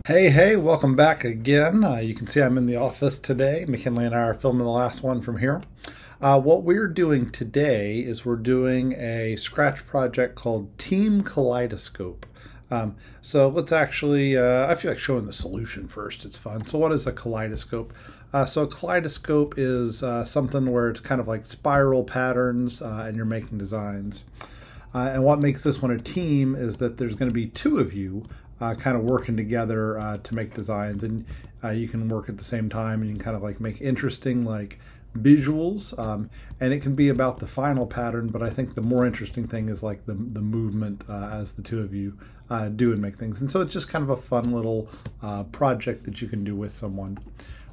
Hey, welcome back again. You can see I'm in the office today. McKinley and I are filming the last one from here. What we're doing today is we're doing a Scratch project called Team Kaleidoscope. So let's actually, I feel like showing the solution first. It's fun. So what is a kaleidoscope? So a kaleidoscope is something where it's kind of like spiral patterns and you're making designs. And what makes this one a team is that there's going to be two of you kind of working together to make designs, and you can work at the same time, and you can kind of like make interesting like visuals, and it can be about the final pattern, but I think the more interesting thing is like the movement as the two of you do and make things. And so it's just kind of a fun little project that you can do with someone.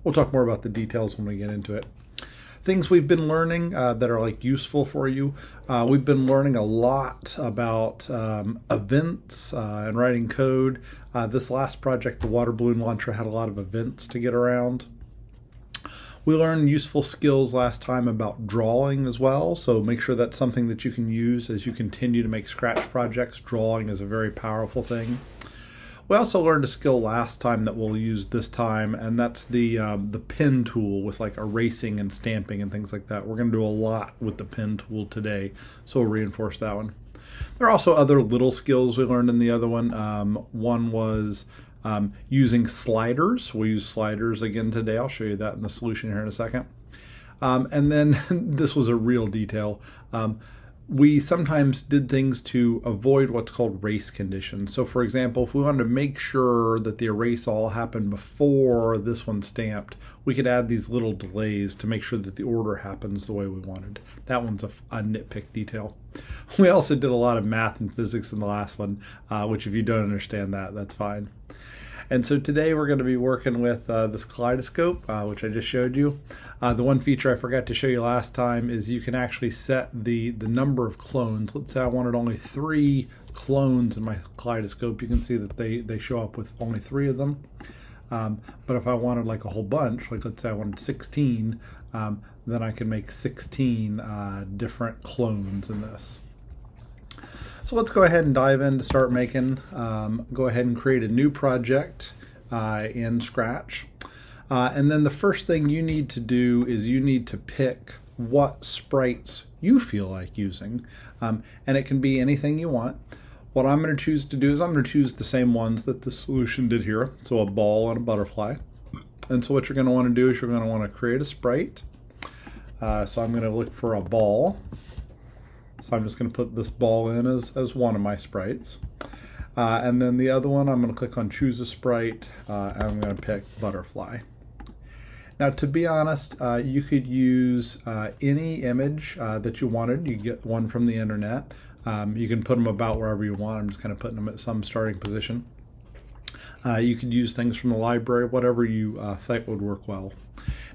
We'll talk more about the details when we get into it. Things we've been learning that are like useful for you. We've been learning a lot about events and writing code. This last project, the water balloon launcher, had a lot of events to get around. We learned useful skills last time about drawing as well, so make sure that's something that you can use as you continue to make Scratch projects. Drawing is a very powerful thing. We also learned a skill last time that we'll use this time, and that's the pen tool with like erasing and stamping and things like that. We're going to do a lot with the pen tool today, so we'll reinforce that one. There are also other little skills we learned in the other one. One was using sliders. We'll use sliders again today. I'll show you that in the solution here in a second. And then this was a real detail. We sometimes did things to avoid what's called race conditions. So for example, if we wanted to make sure that the erase all happened before this one stamped, we could add these little delays to make sure that the order happens the way we wanted. That one's a nitpick detail. We also did a lot of math and physics in the last one, which if you don't understand that, that's fine. And so today we're going to be working with this kaleidoscope, which I just showed you. The one feature I forgot to show you last time is you can actually set the number of clones. Let's say I wanted only 3 clones in my kaleidoscope. You can see that they show up with only 3 of them. But if I wanted like a whole bunch, like let's say I wanted 16, then I can make 16 different clones in this. So let's go ahead and dive in to start making. Go ahead and create a new project in Scratch. And then the first thing you need to do is you need to pick what sprites you feel like using. And it can be anything you want. What I'm going to choose to do is I'm going to choose the same ones that the solution did here. So a ball and a butterfly. And so what you're going to want to do is you're going to want to create a sprite. So I'm going to look for a ball. So I'm just going to put this ball in as one of my sprites. And then the other one, I'm going to click on choose a sprite, and I'm going to pick butterfly. Now to be honest, you could use any image that you wanted. You get one from the internet. You can put them about wherever you want. I'm just kind of putting them at some starting position. You could use things from the library, whatever you think would work well.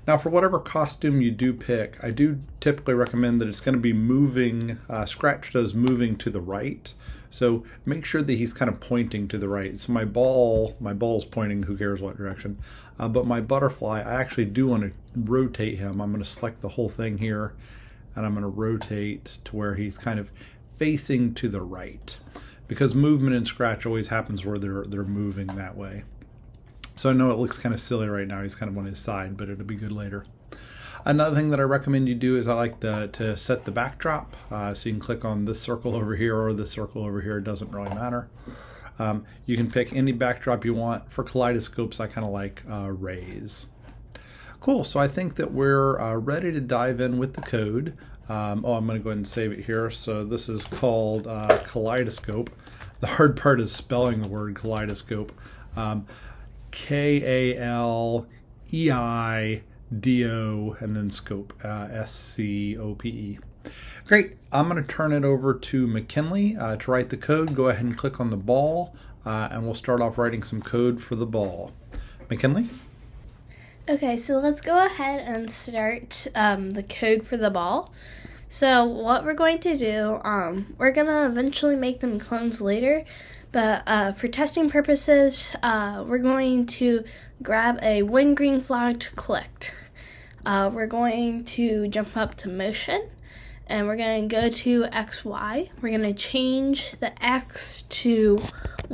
Now for whatever costume you do pick, I do typically recommend that it's going to be moving, Scratch does moving to the right. So make sure that he's kind of pointing to the right. So my ball's pointing, who cares what direction. But my butterfly, I actually do want to rotate him. I'm going to select the whole thing here, and I'm going to rotate to where he's kind of facing to the right. Because movement in Scratch always happens where they're moving that way. So I know it looks kind of silly right now. He's kind of on his side, but it'll be good later. Another thing that I recommend you do is I like to set the backdrop. So you can click on this circle over here or this circle over here. It doesn't really matter. You can pick any backdrop you want. For kaleidoscopes, I kind of like rays. Cool. So I think that we're ready to dive in with the code. I'm going to go ahead and save it here. So this is called Kaleidoscope. The hard part is spelling the word kaleidoscope. K-A-L-E-I-D-O and then scope, S-C-O-P-E. Great. I'm going to turn it over to McKinley to write the code. Go ahead and click on the ball, and we'll start off writing some code for the ball. McKinley? Okay, so let's go ahead and start the code for the ball. So what we're going to do, we're going to eventually make them clones later, but for testing purposes, we're going to grab a when green flag clicked. We're going to jump up to motion, and we're going to go to XY. We're going to change the X to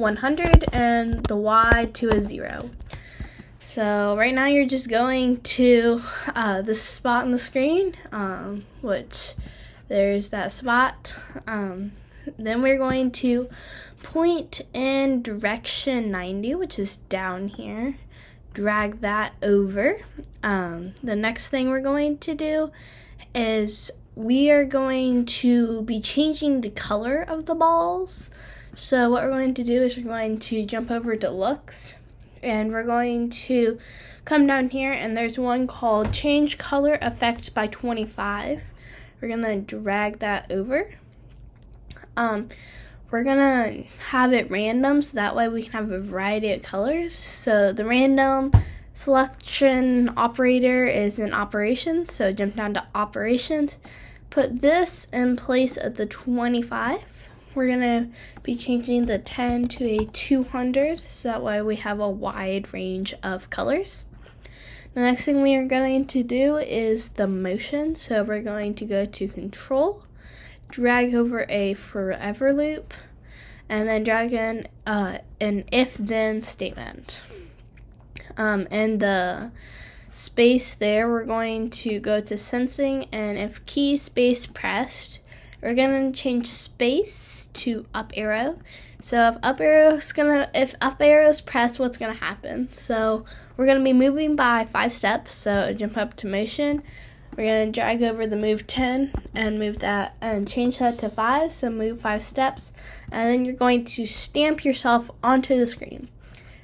100 and the Y to a 0. So right now you're just going to this spot on the screen, which there's that spot. Then we're going to point in direction 90, which is down here. Drag that over. The next thing we're going to do is we are going to be changing the color of the balls. So what we're going to do is we're going to jump over to looks, and we're going to come down here, and there's one called change color effect by 25. We're going to drag that over. We're going to have it random, so that way we can have a variety of colors. So the random selection operator is in operations, so jump down to operations. Put this in place of the 25. We're going to be changing the 10 to a 200, so that way we have a wide range of colors. The next thing we are going to do is the motion, so we're going to go to control, drag over a forever loop, and then drag in an if-then statement. And the space there, we're going to go to sensing, and if key space pressed, we're going to change space to up arrow. So if up arrow is pressed, what's going to happen? So we're going to be moving by 5 steps. So jump up to motion. We're going to drag over the move 10 and move that and change that to 5. So move 5 steps, and then you're going to stamp yourself onto the screen.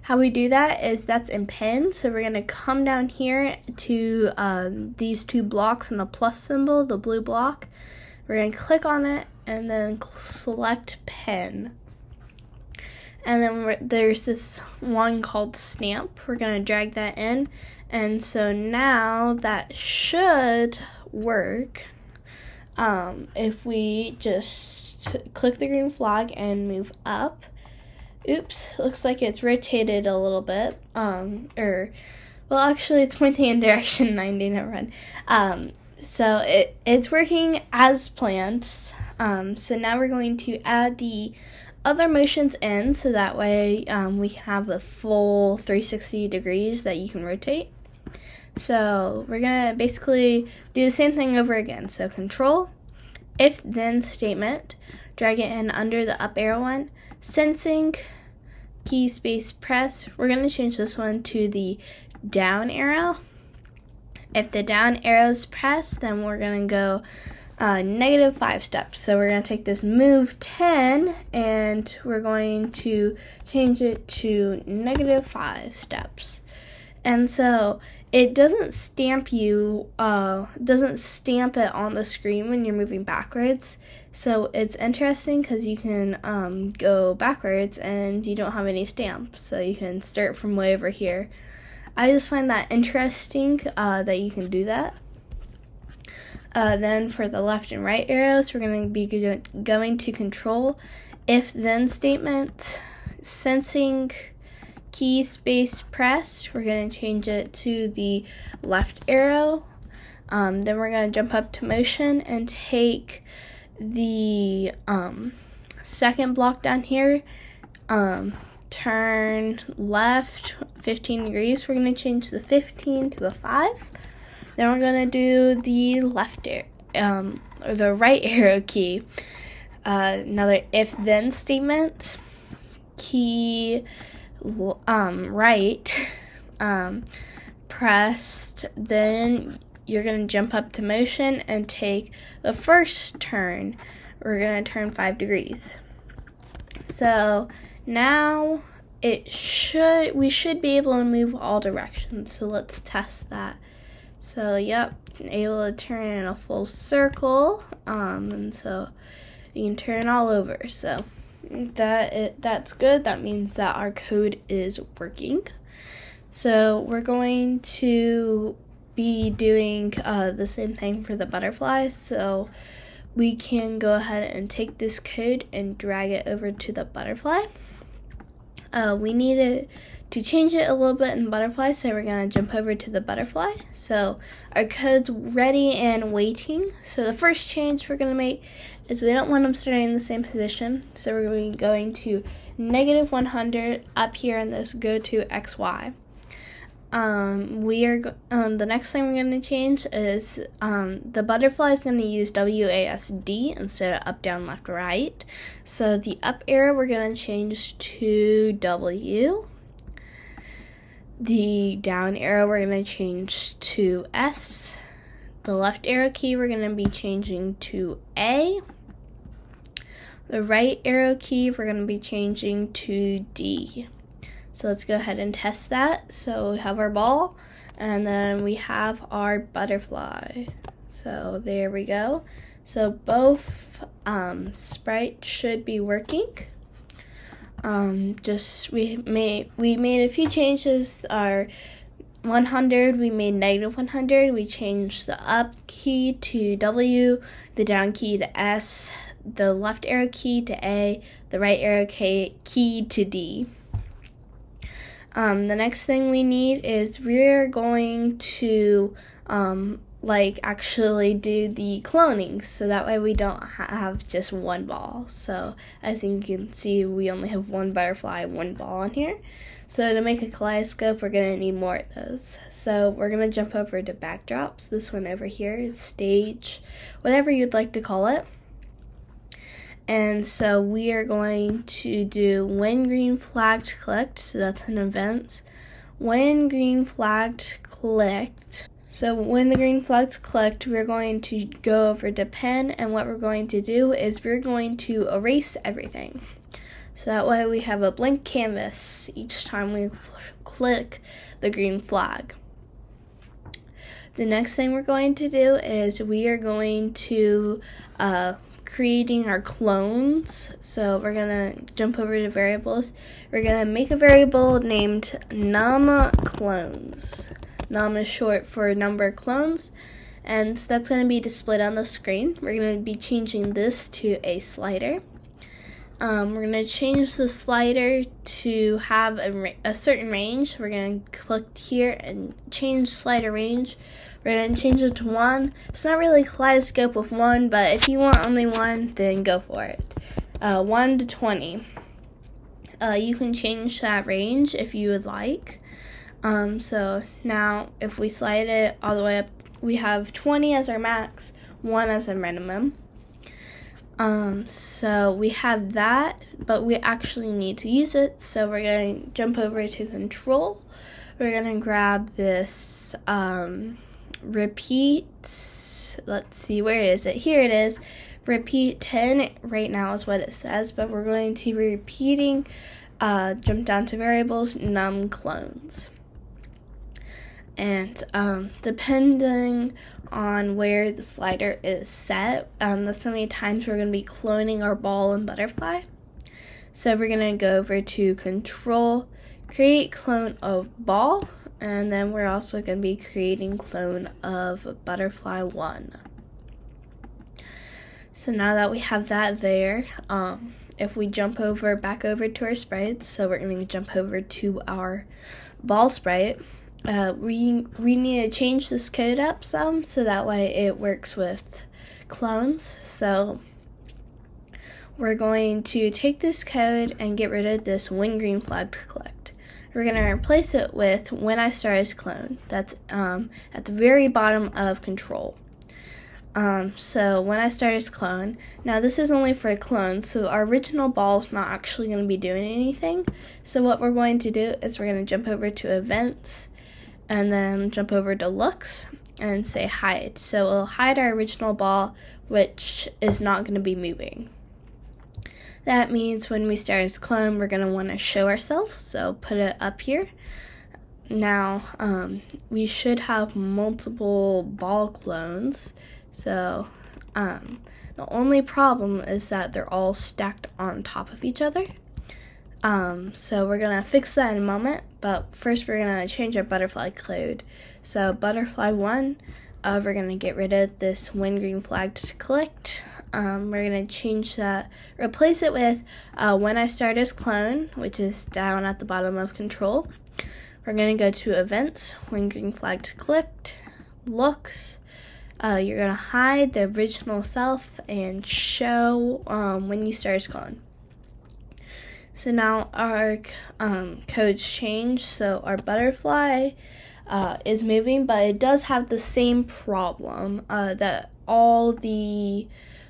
How we do that is that's in pen. So we're going to come down here to these 2 blocks and a plus symbol, the blue block. We're going to click on it and then select pen. And then there's this one called stamp. We're going to drag that in. And so now that should work if we just click the green flag and move up. Oops, looks like it's rotated a little bit. Well, actually it's pointing in direction 90, never mind. So it's working as planned. So now we're going to add the other motions in, so that way we can have the full 360 degrees that you can rotate. So we're going to basically do the same thing over again. So control, if then statement, drag it in under the up arrow one, sensing, key space press. We're going to change this one to the down arrow. If the down arrow is pressed, then we're going to go -5 steps. So we're going to take this move 10 and we're going to change it to -5 steps. And so it doesn't stamp it on the screen when you're moving backwards. So it's interesting because you can go backwards and you don't have any stamp. So you can start from way over here. I just find that interesting that you can do that. Then for the left and right arrows, we're going to be going to control, if then statement, sensing, key space press. We're going to change it to the left arrow. Then we're going to jump up to motion and take the second block down here, turn left 15 degrees. We're going to change the 15 to a 5. Then we're going to do the or the right arrow key. Another if then statement, key right pressed, then you're going to jump up to motion and take the first turn. We're going to turn 5 degrees. So now we should be able to move all directions. So let's test that. So yep, able to turn in a full circle, and so you can turn all over. So that's good. That means that our code is working. So we're going to be doing the same thing for the butterflies. So we can go ahead and take this code and drag it over to the butterfly. we needed to change it a little bit in butterfly, so we're going to jump over to the butterfly. So our code's ready and waiting. So the first change we're going to make is we don't want them starting in the same position. So we're going to -100 up here in this go to XY. The next thing we're going to change is the butterfly is going to use WASD instead of up, down, left, right. So the up arrow we're going to change to W. The down arrow we're going to change to S. The left arrow key we're going to be changing to A. The right arrow key we're going to be changing to D. So let's go ahead and test that. So we have our ball, and then we have our butterfly. So there we go. So both sprites should be working. We made a few changes. Our 100, we made -100. We changed the up key to W, the down key to S, the left arrow key to A, the right arrow key to D. The next thing we need is we're going to actually do the cloning, so that way we don't have just one ball. So as you can see, we only have one butterfly, one ball on here. So to make a kaleidoscope, we're going to need more of those. So we're going to jump over to backdrops. This one over here, it's stage, whatever you'd like to call it. And so we are going to do when green flags clicked, so that's an event. When green flags clicked, so when the green flags clicked, we're going to go over to pen, and what we're going to do is we're going to erase everything. So that way we have a blank canvas each time we click the green flag. The next thing we're going to do is we are going to creating our clones. So we're gonna jump over to variables. We're gonna make a variable named num clones. Num is short for number of clones, and that's going to be displayed on the screen. We're going to be changing this to a slider. We're going to change the slider to have a certain range. We're going to click here and change slider range. We're going to change it to 1. It's not really a kaleidoscope with 1, but if you want only 1, then go for it. 1 to 20. You can change that range if you would like. So now if we slide it all the way up, we have 20 as our max, 1 as our minimum. So we have that, but we actually need to use it. So we're going to jump over to control. We're going to grab this repeat. Let's see, where is it? Here it is. Repeat 10 right now is what it says, but we're going to be repeating, jump down to variables, num clones. And depending on where the slider is set, that's how many times we're going to be cloning our ball and butterfly. So we're going to go over to control, create clone of ball, and then we're also going to be creating clone of butterfly 1. So now that we have that there, if we jump back over to our sprites, so we're going to jump over to our ball sprite. We need to change this code up some so that way it works with clones. So we're going to take this code and get rid of this when green flag clicked. We're going to replace it with when I start as clone. That's at the very bottom of control. So when I start as clone, now this is only for a clone, so our original ball is not actually going to be doing anything. So what we're going to do is we're going to jump over to events, and then jump over to looks and say hide. So it'll hide our original ball, which is not going to be moving. That means when we start as clone, we're going to want to show ourselves, so put it up here. Now, we should have multiple ball clones, so the only problem is that they're all stacked on top of each other. So we're going to fix that in a moment, but first we're going to change our butterfly code. So butterfly 1, we're going to get rid of this when green flag to clicked. We're going to change that, replace it with when I start as clone, which is down at the bottom of control. We're going to go to events, when green flag to clicked, looks. You're going to hide the original self and show when you start as clone. So now our code's changed, so our butterfly is moving, but it does have the same problem that all the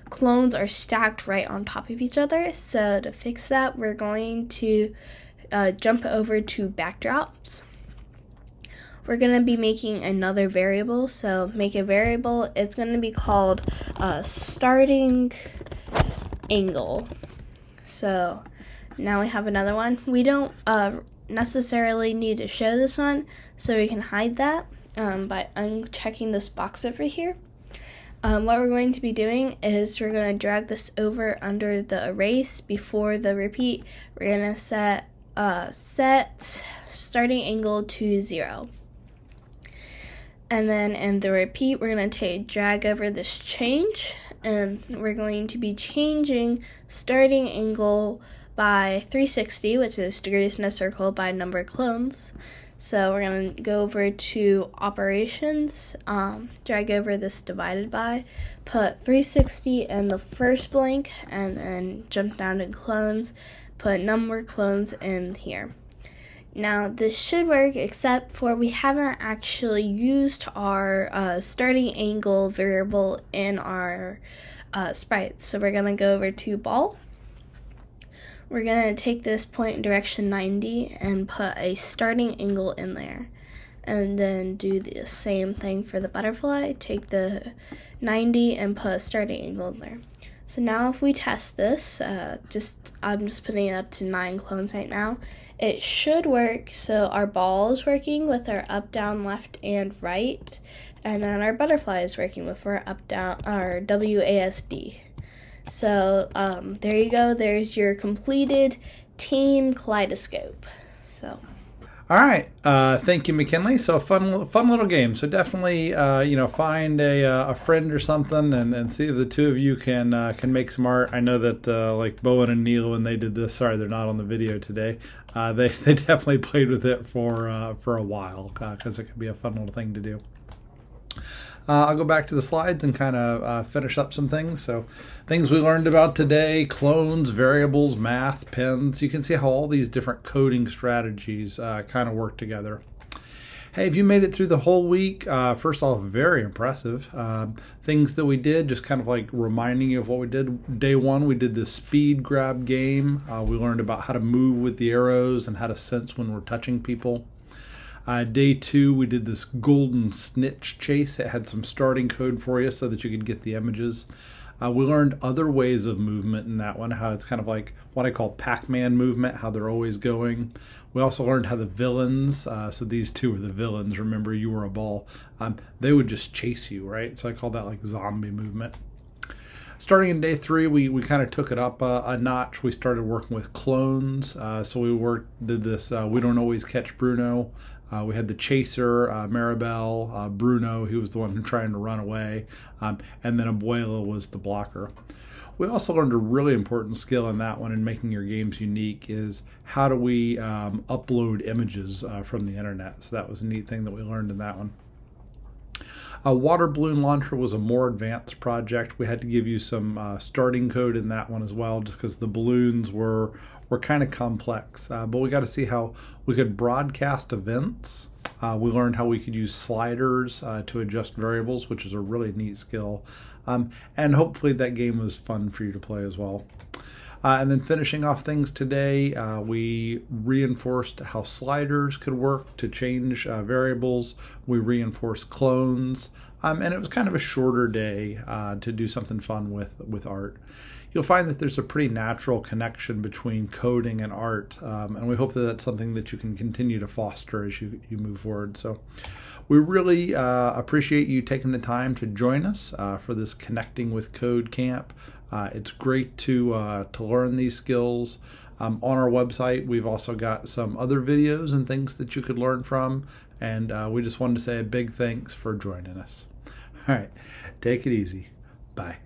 clones are stacked right on top of each other. So to fix that, we're going to jump over to backdrops. We're going to be making another variable, so make a variable. It's going to be called starting angle. So now we have another one. We don't necessarily need to show this one, so we can hide that by unchecking this box over here. What we're going to be doing is we're going to drag this over under the erase before the repeat. We're going to set starting angle to 0. And then in the repeat, we're going to drag over this change, and we're going to be changing starting angle by 360, which is degrees in a circle, by number of clones. So we're going to go over to operations, drag over this divided by, put 360 in the first blank, and then jump down to clones, put number of clones in here. Now this should work, except for we haven't actually used our starting angle variable in our sprite. So we're going to go over to ball. We're going to take this point direction 90 and put a starting angle in there. And then do the same thing for the butterfly. Take the 90 and put a starting angle in there. So now if we test this, I'm just putting it up to 9 clones right now. It should work. So our ball is working with our up, down, left, and right. And then our butterfly is working with our up, down, our WASD. So there you go. There's your completed team Kaleidoscope. So. All right. Thank you, McKinley. So fun little game. So definitely, find a friend or something and see if the two of you can make some art. I know that like Bowen and Neil, when they did this, sorry, they're not on the video today. They definitely played with it for a while because it could be a fun little thing to do. I'll go back to the slides and kind of finish up some things. So things we learned about today: clones, variables, math, pens. You can see how all these different coding strategies kind of work together. Hey, if you made it through the whole week, first off, very impressive. Things that we did, just kind of like reminding you of what we did. Day one, we did this speed grab game. We learned about how to move with the arrows and how to sense when we're touching people. Day two, we did this golden snitch chase. It had some starting code for you so that you could get the images. We learned other ways of movement in that one, how it's kind of like what I call Pac-Man movement, how they're always going. We also learned how the villains, so these two are the villains, remember you were a ball, they would just chase you, right? So I call that like zombie movement. Starting in day three, we kind of took it up a notch. We started working with clones. So we did this We Don't Always Catch Bruno. We had the chaser, Maribel, Bruno, he was the one who trying to run away, and then Abuela was the blocker. We also learned a really important skill in that one in making your games unique is how do we upload images from the internet. So that was a neat thing that we learned in that one. Water balloon launcher was a more advanced project. We had to give you some starting code in that one as well, just because the balloons were kind of complex. But we got to see how we could broadcast events. We learned how we could use sliders to adjust variables, which is a really neat skill. And hopefully that game was fun for you to play as well. And then finishing off things today, we reinforced how sliders could work to change variables. We reinforced clones, and it was kind of a shorter day to do something fun with art. You'll find that there's a pretty natural connection between coding and art, and we hope that that's something that you can continue to foster as you move forward. So we really appreciate you taking the time to join us for this Connecting with Code camp. It's great to learn these skills. On our website, we've also got some other videos and things that you could learn from, and we just wanted to say a big thanks for joining us. All right. Take it easy. Bye.